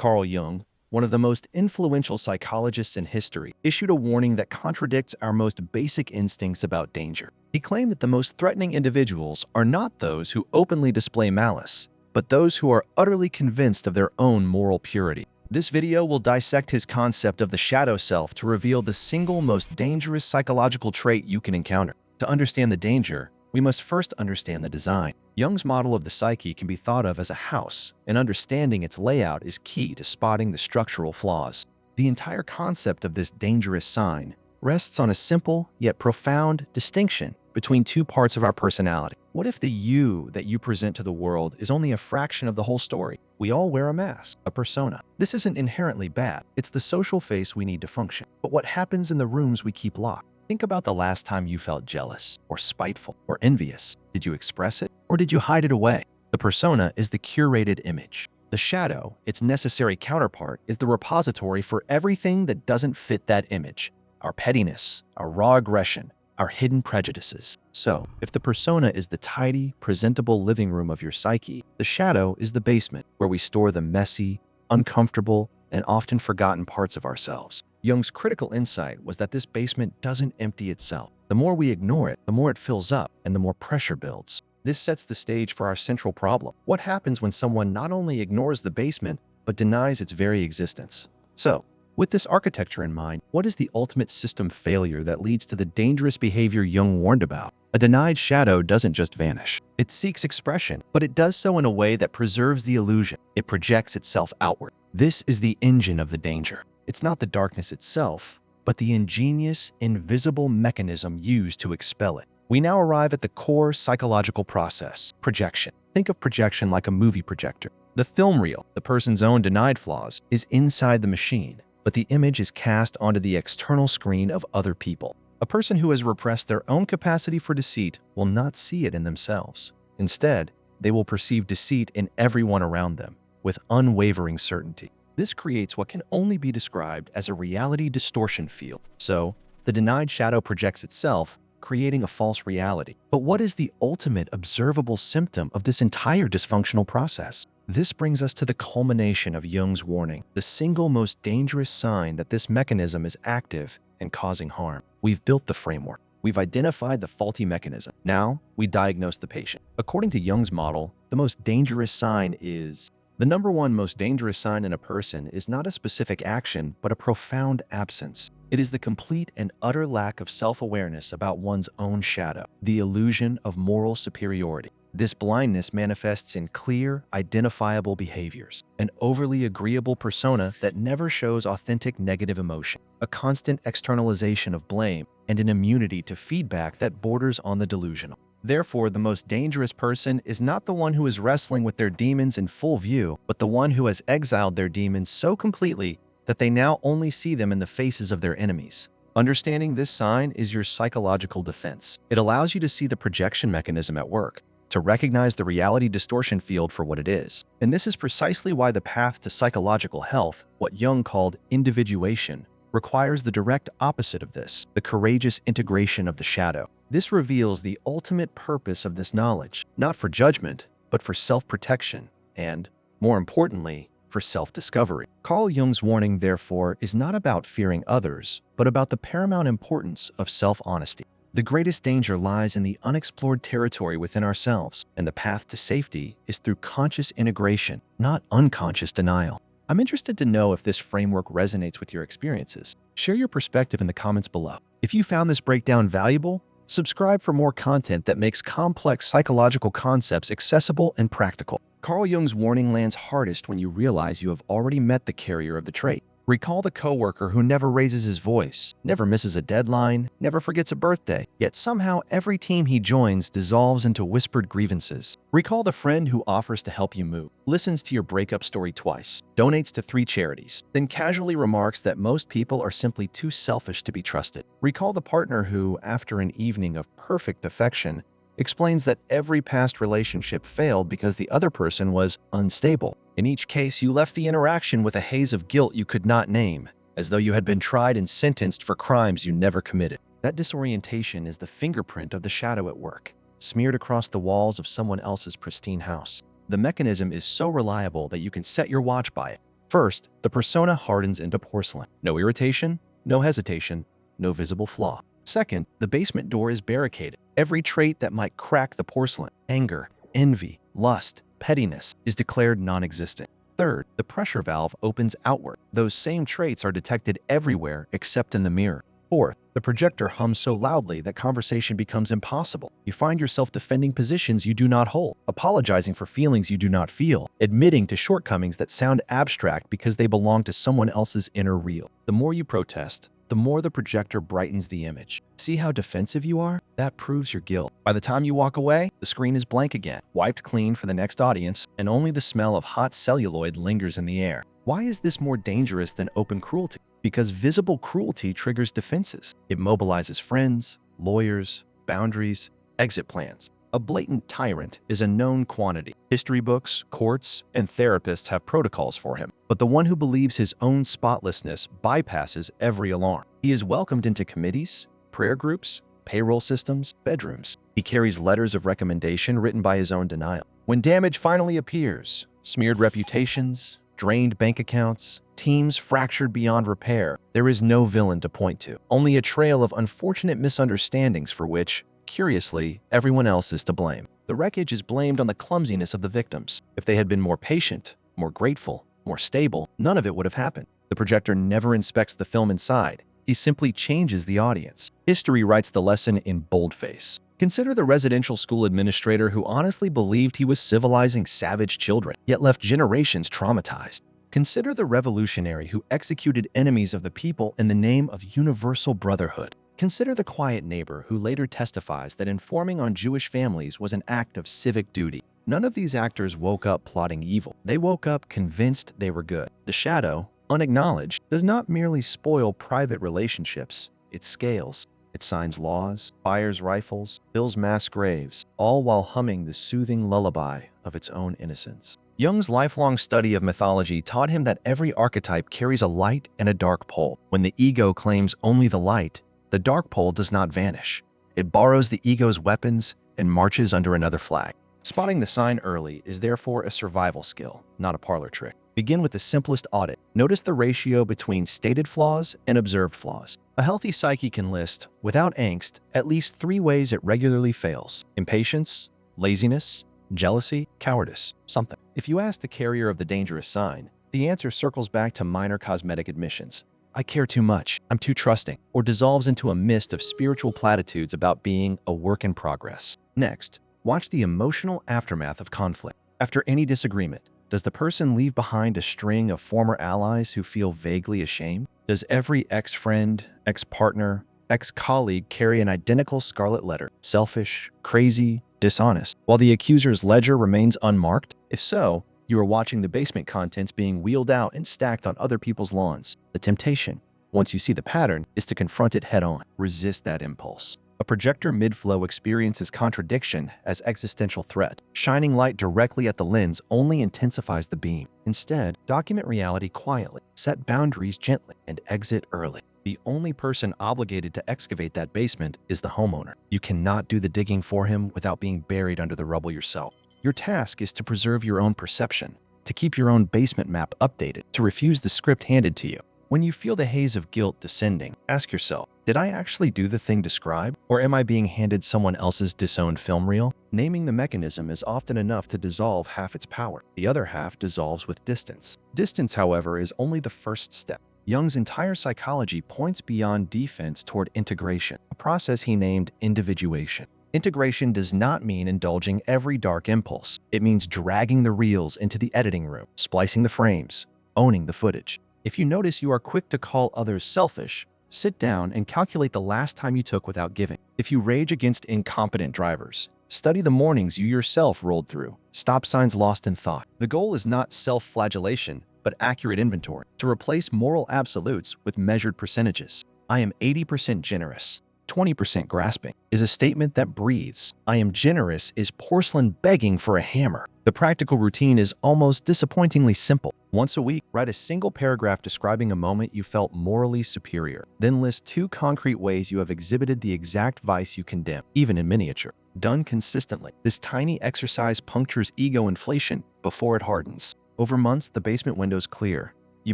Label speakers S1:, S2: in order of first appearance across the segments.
S1: Carl Jung, one of the most influential psychologists in history, issued a warning that contradicts our most basic instincts about danger. He claimed that the most threatening individuals are not those who openly display malice, but those who are utterly convinced of their own moral purity. This video will dissect his concept of the shadow self to reveal the single most dangerous psychological trait you can encounter. To understand the danger, we must first understand the design. Jung's model of the psyche can be thought of as a house, and understanding its layout is key to spotting the structural flaws. The entire concept of this dangerous sign rests on a simple yet profound distinction between two parts of our personality. What if the you that you present to the world is only a fraction of the whole story? We all wear a mask, a persona. This isn't inherently bad. It's the social face we need to function. But what happens in the rooms we keep locked? Think about the last time you felt jealous, or spiteful, or envious. Did you express it, or did you hide it away? The persona is the curated image. The shadow, its necessary counterpart, is the repository for everything that doesn't fit that image. Our pettiness, our raw aggression, our hidden prejudices. So, if the persona is the tidy, presentable living room of your psyche, the shadow is the basement, where we store the messy, uncomfortable, and often forgotten parts of ourselves. Jung's critical insight was that this basement doesn't empty itself. The more we ignore it, the more it fills up, and the more pressure builds. This sets the stage for our central problem. What happens when someone not only ignores the basement, but denies its very existence? So, with this architecture in mind, what is the ultimate system failure that leads to the dangerous behavior Jung warned about? A denied shadow doesn't just vanish. It seeks expression, but it does so in a way that preserves the illusion. It projects itself outward. This is the engine of the danger. It's not the darkness itself, but the ingenious, invisible mechanism used to expel it. We now arrive at the core psychological process: projection. Think of projection like a movie projector. The film reel, the person's own denied flaws, is inside the machine, but the image is cast onto the external screen of other people. A person who has repressed their own capacity for deceit will not see it in themselves. Instead, they will perceive deceit in everyone around them with unwavering certainty. This creates what can only be described as a reality distortion field. So, the denied shadow projects itself, creating a false reality. But what is the ultimate observable symptom of this entire dysfunctional process? This brings us to the culmination of Jung's warning, the single most dangerous sign that this mechanism is active and causing harm. We've built the framework. We've identified the faulty mechanism. Now, we diagnose the patient. According to Jung's model, the most dangerous sign is the number one most dangerous sign in a person is not a specific action, but a profound absence. It is the complete and utter lack of self-awareness about one's own shadow, the illusion of moral superiority. This blindness manifests in clear, identifiable behaviors, an overly agreeable persona that never shows authentic negative emotion, a constant externalization of blame, and an immunity to feedback that borders on the delusional. Therefore, the most dangerous person is not the one who is wrestling with their demons in full view, but the one who has exiled their demons so completely that they now only see them in the faces of their enemies. Understanding this sign is your psychological defense. It allows you to see the projection mechanism at work, to recognize the reality distortion field for what it is. And this is precisely why the path to psychological health, what Jung called individuation, requires the direct opposite of this, the courageous integration of the shadow. This reveals the ultimate purpose of this knowledge, not for judgment, but for self-protection and, more importantly, for self-discovery. Carl Jung's warning, therefore, is not about fearing others, but about the paramount importance of self-honesty. The greatest danger lies in the unexplored territory within ourselves, and the path to safety is through conscious integration, not unconscious denial. I'm interested to know if this framework resonates with your experiences. Share your perspective in the comments below. If you found this breakdown valuable, subscribe for more content that makes complex psychological concepts accessible and practical. Carl Jung's warning lands hardest when you realize you have already met the carrier of the trait. Recall the coworker who never raises his voice, never misses a deadline, never forgets a birthday, yet somehow every team he joins dissolves into whispered grievances. Recall the friend who offers to help you move, listens to your breakup story twice, donates to 3 charities, then casually remarks that most people are simply too selfish to be trusted. Recall the partner who, after an evening of perfect affection, explains that every past relationship failed because the other person was unstable. In each case, you left the interaction with a haze of guilt you could not name, as though you had been tried and sentenced for crimes you never committed. That disorientation is the fingerprint of the shadow at work, smeared across the walls of someone else's pristine house. The mechanism is so reliable that you can set your watch by it. First, the persona hardens into porcelain. No irritation, no hesitation, no visible flaw. Second, the basement door is barricaded. Every trait that might crack the porcelain, anger, envy, lust, pettiness, is declared non-existent. Third, the pressure valve opens outward. Those same traits are detected everywhere except in the mirror. Fourth, the projector hums so loudly that conversation becomes impossible. You find yourself defending positions you do not hold, apologizing for feelings you do not feel, admitting to shortcomings that sound abstract because they belong to someone else's inner real. The more you protest, the more the projector brightens the image. See how defensive you are? That proves your guilt. By the time you walk away, the screen is blank again, wiped clean for the next audience, and only the smell of hot celluloid lingers in the air. Why is this more dangerous than open cruelty? Because visible cruelty triggers defenses. It mobilizes friends, lawyers, boundaries, exit plans. A blatant tyrant is a known quantity. History books, courts, and therapists have protocols for him. But the one who believes his own spotlessness bypasses every alarm. He is welcomed into committees, prayer groups, payroll systems, bedrooms. He carries letters of recommendation written by his own denial. When damage finally appears, smeared reputations, drained bank accounts, teams fractured beyond repair, there is no villain to point to, only a trail of unfortunate misunderstandings for which, curiously, everyone else is to blame. The wreckage is blamed on the clumsiness of the victims. If they had been more patient, more grateful, more stable, none of it would have happened. The projector never inspects the film inside. He simply changes the audience. History writes the lesson in boldface. Consider the residential school administrator who honestly believed he was civilizing savage children, yet left generations traumatized. Consider the revolutionary who executed enemies of the people in the name of universal brotherhood. Consider the quiet neighbor who later testifies that informing on Jewish families was an act of civic duty. None of these actors woke up plotting evil. They woke up convinced they were good. The shadow, unacknowledged, does not merely spoil private relationships, it scales. It signs laws, fires rifles, fills mass graves, all while humming the soothing lullaby of its own innocence. Jung's lifelong study of mythology taught him that every archetype carries a light and a dark pole. When the ego claims only the light, the dark pole does not vanish. It borrows the ego's weapons and marches under another flag. Spotting the sign early is therefore a survival skill, not a parlor trick. Begin with the simplest audit. Notice the ratio between stated flaws and observed flaws. A healthy psyche can list, without angst, at least 3 ways it regularly fails: impatience, laziness, jealousy, cowardice, something. If you ask the carrier of the dangerous sign, the answer circles back to minor cosmetic admissions. I care too much, I'm too trusting, or dissolves into a mist of spiritual platitudes about being a work in progress. Next, watch the emotional aftermath of conflict. After any disagreement, does the person leave behind a string of former allies who feel vaguely ashamed? Does every ex-friend, ex-partner, ex-colleague carry an identical scarlet letter, selfish, crazy, dishonest, while the accuser's ledger remains unmarked? If so, you are watching the basement contents being wheeled out and stacked on other people's lawns. The temptation, once you see the pattern, is to confront it head-on. Resist that impulse. A projector mid-flow experiences contradiction as existential threat. Shining light directly at the lens only intensifies the beam. Instead, document reality quietly, set boundaries gently, and exit early. The only person obligated to excavate that basement is the homeowner. You cannot do the digging for him without being buried under the rubble yourself. Your task is to preserve your own perception, to keep your own basement map updated, to refuse the script handed to you. When you feel the haze of guilt descending, ask yourself, did I actually do the thing described, or am I being handed someone else's disowned film reel? Naming the mechanism is often enough to dissolve half its power. The other half dissolves with distance. Distance, however, is only the first step. Jung's entire psychology points beyond defense toward integration, a process he named individuation. Integration does not mean indulging every dark impulse. It means dragging the reels into the editing room, splicing the frames, owning the footage. If you notice you are quick to call others selfish, sit down and calculate the last time you took without giving. If you rage against incompetent drivers, study the mornings you yourself rolled through. Stop signs lost in thought. The goal is not self-flagellation, but accurate inventory. To replace moral absolutes with measured percentages. I am 80% generous, 20% grasping, is a statement that breathes. I am generous is porcelain begging for a hammer. The practical routine is almost disappointingly simple. Once a week, write a single paragraph describing a moment you felt morally superior. Then list 2 concrete ways you have exhibited the exact vice you condemn, even in miniature. Done consistently, this tiny exercise punctures ego inflation before it hardens. Over months, the basement windows clear. You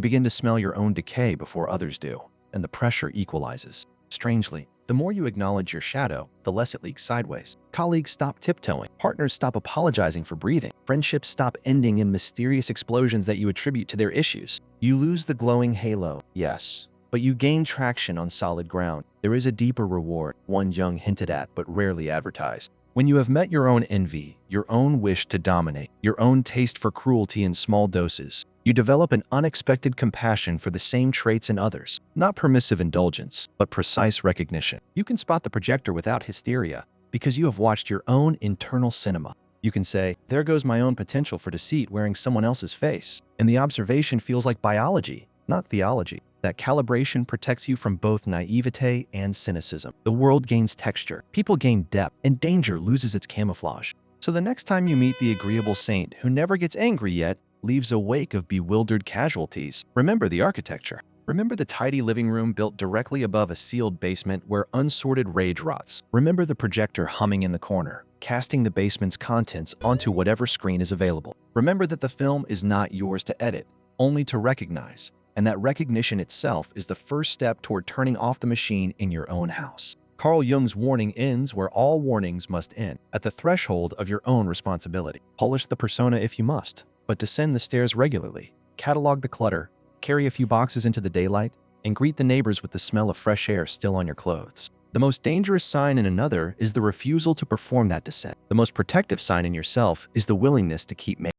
S1: begin to smell your own decay before others do, and the pressure equalizes. Strangely, the more you acknowledge your shadow, the less it leaks sideways. Colleagues stop tiptoeing, partners stop apologizing for breathing, friendships stop ending in mysterious explosions that you attribute to their issues. You lose the glowing halo, yes, but you gain traction on solid ground. There is a deeper reward, one Jung hinted at but rarely advertised. When you have met your own envy, your own wish to dominate, your own taste for cruelty in small doses, you develop an unexpected compassion for the same traits in others. Not permissive indulgence, but precise recognition. You can spot the projector without hysteria because you have watched your own internal cinema. You can say, there goes my own potential for deceit wearing someone else's face. And the observation feels like biology, not theology. That calibration protects you from both naivete and cynicism. The world gains texture, people gain depth, and danger loses its camouflage. So the next time you meet the agreeable saint who never gets angry yet leaves a wake of bewildered casualties, remember the architecture. Remember the tidy living room built directly above a sealed basement where unsorted rage rots. Remember the projector humming in the corner, casting the basement's contents onto whatever screen is available. Remember that the film is not yours to edit, only to recognize. And that recognition itself is the first step toward turning off the machine in your own house. Carl Jung's warning ends where all warnings must end, at the threshold of your own responsibility. Polish the persona if you must, but descend the stairs regularly. Catalog the clutter, carry a few boxes into the daylight, and greet the neighbors with the smell of fresh air still on your clothes. The most dangerous sign in another is the refusal to perform that descent. The most protective sign in yourself is the willingness to keep making